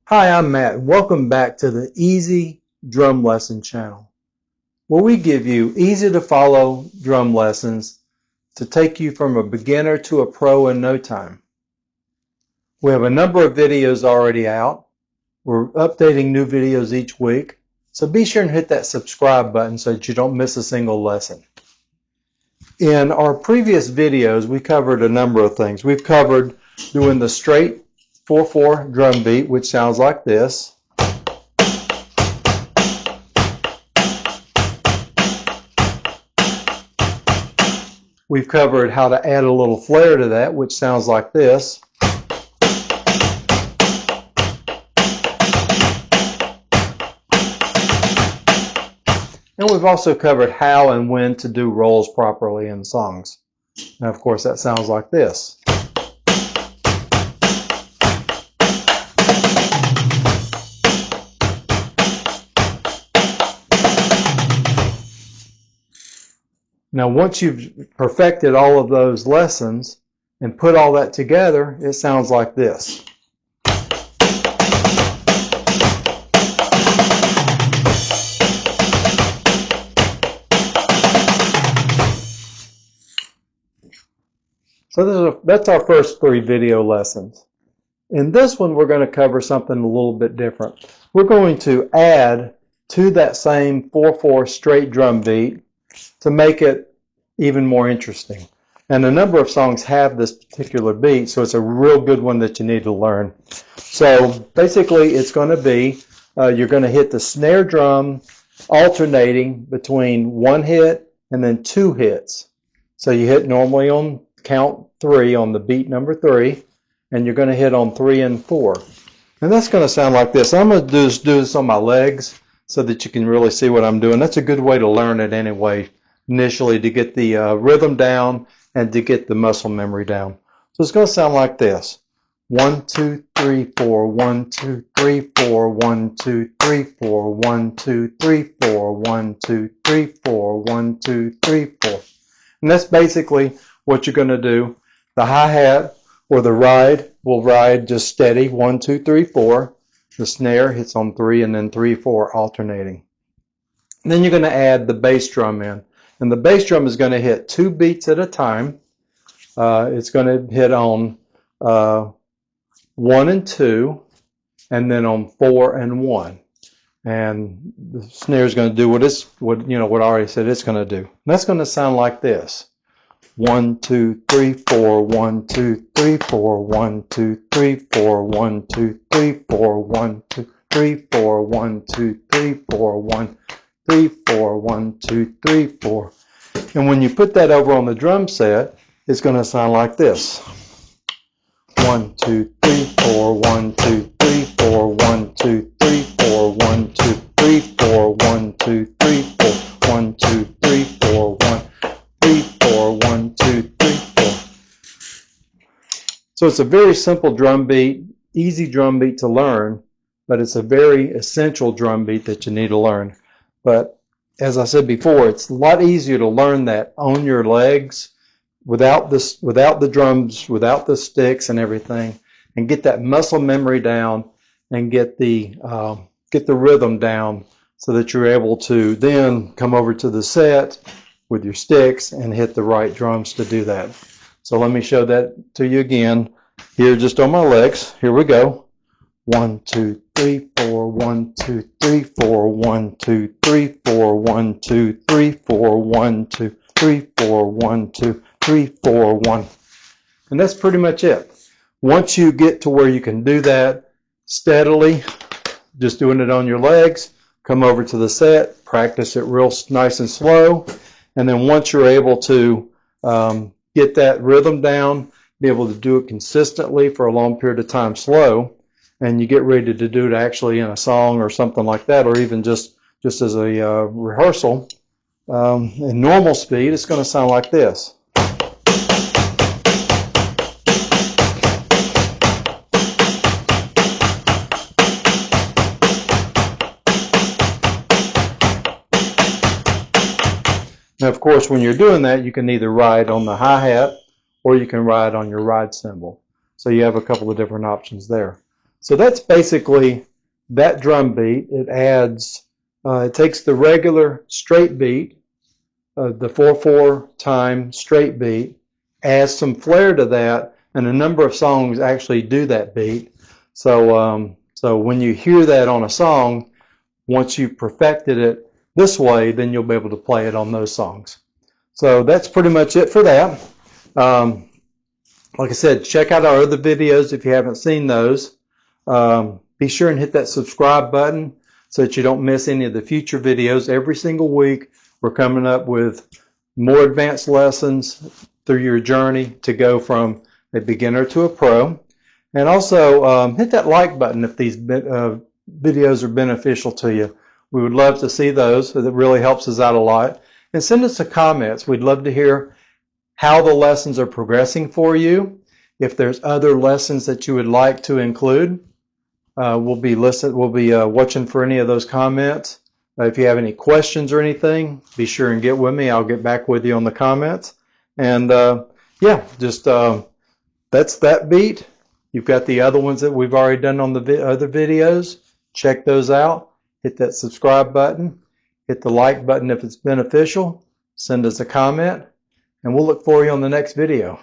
Hi, I'm Matt. Welcome back to the Easy Drum Lesson channel, where we give you easy to follow drum lessons to take you from a beginner to a pro in no time. We have a number of videos already out. We're updating new videos each week, so be sure and hit that subscribe button so that you don't miss a single lesson. In our previous videos, we covered a number of things. We've covered doing the straight 4/4 drum beat, which sounds like this. We've covered how to add a little flair to that, which sounds like this. And we've also covered how and when to do rolls properly in songs. And of course, that sounds like this. Now, once you've perfected all of those lessons and put all that together, it sounds like this. So that's our first 3 video lessons. In this one, we're going to cover something a little bit different. We're going to add to that same 4/4 straight drum beat to make it even more interesting. And a number of songs have this particular beat, so it's a real good one that you need to learn. So basically, it's going to be, you're going to hit the snare drum alternating between 1 hit and then 2 hits. So you hit normally on count 3 on the beat number 3, and you're going to hit on 3 and 4. And that's going to sound like this. I'm going to do this on my legs so that you can really see what I'm doing. That's a good way to learn it anyway, initially, to get the rhythm down and to get the muscle memory down. So it's going to sound like this. 1, 2, 3, 4, 1, 2, 3, 4, 1, 2, 3, 4, 1, 2, 3, 4, 1, 2, 3, 4, 1, 2, 3, 4. And that's basically what you're going to do. The hi-hat or the ride will ride just steady, 1, 2, 3, 4. The snare hits on 3 and then 3, 4 alternating. And then you're going to add the bass drum in. And the bass drum is going to hit 2 beats at a time. It's going to hit on 1 and 2, and then on 4 and 1. And the snare is going to do what I already said it's going to do. And that's going to sound like this. 1, 2, 3, 4, 1, 2, 3, 4, 1, 2, 3, 4, 1, 2, 3, 4, 1, 2, 3, 4, 1, 2, 3, 4, 1, 3, 4, 1, 2, 3, 4. And when you put that over on the drum set, it's going to sound like this. 1, 2, 3, 4, 1, 2, 3, 4, 1, 2, 3, 4, 1, 2, 3, 4, 1, 2, 3, 4, 1, 2, 3, 4, 1, 3, 4, 1, 2, 3, 4. So it's a very simple drum beat, easy drum beat to learn, but it's a very essential drum beat that you need to learn. But as I said before, it's a lot easier to learn that on your legs without the drums, without the sticks and everything, and get that muscle memory down and get the rhythm down so that you're able to then come over to the set with your sticks and hit the right drums to do that. So let me show that to you again. Here, just on my legs. Here we go. 1, 2, 3, 4, 1, 2, 3, 4, 1, 2, 3, 4, 1, 2, 3, 4, 1, 2, 3, 4, 1, 2, 3, 4, 1. And that's pretty much it. Once you get to where you can do that steadily, just doing it on your legs, come over to the set, practice it real nice and slow, and then once you're able to get that rhythm down, be able to do it consistently for a long period of time slow, and you get ready to do it actually in a song or something like that, or even just as a rehearsal, in normal speed, it's going to sound like this. Now, of course, when you're doing that, you can either ride on the hi-hat or you can ride on your ride cymbal. So you have a couple of different options there. So that's basically that drum beat. It adds, it takes the regular straight beat, the 4/4 time straight beat, adds some flair to that, and a number of songs actually do that beat. So, so when you hear that on a song, once you've perfected it this way, then you'll be able to play it on those songs. So that's pretty much it for that. Like I said, check out our other videos if you haven't seen those. Be sure and hit that subscribe button so that you don't miss any of the future videos. Every single week, we're coming up with more advanced lessons through your journey to go from a beginner to a pro. And also, hit that like button if these videos are beneficial to you. We would love to see those. It really helps us out a lot. And send us some comments. We'd love to hear how the lessons are progressing for you. If there's other lessons that you would like to include, we'll be watching for any of those comments. If you have any questions or anything, be sure and get with me. I'll get back with you on the comments. And yeah, just that's that beat. You've got the other ones that we've already done on the other videos. Check those out. Hit that subscribe button. Hit the like button if it's beneficial. Send us a comment. And we'll look for you on the next video.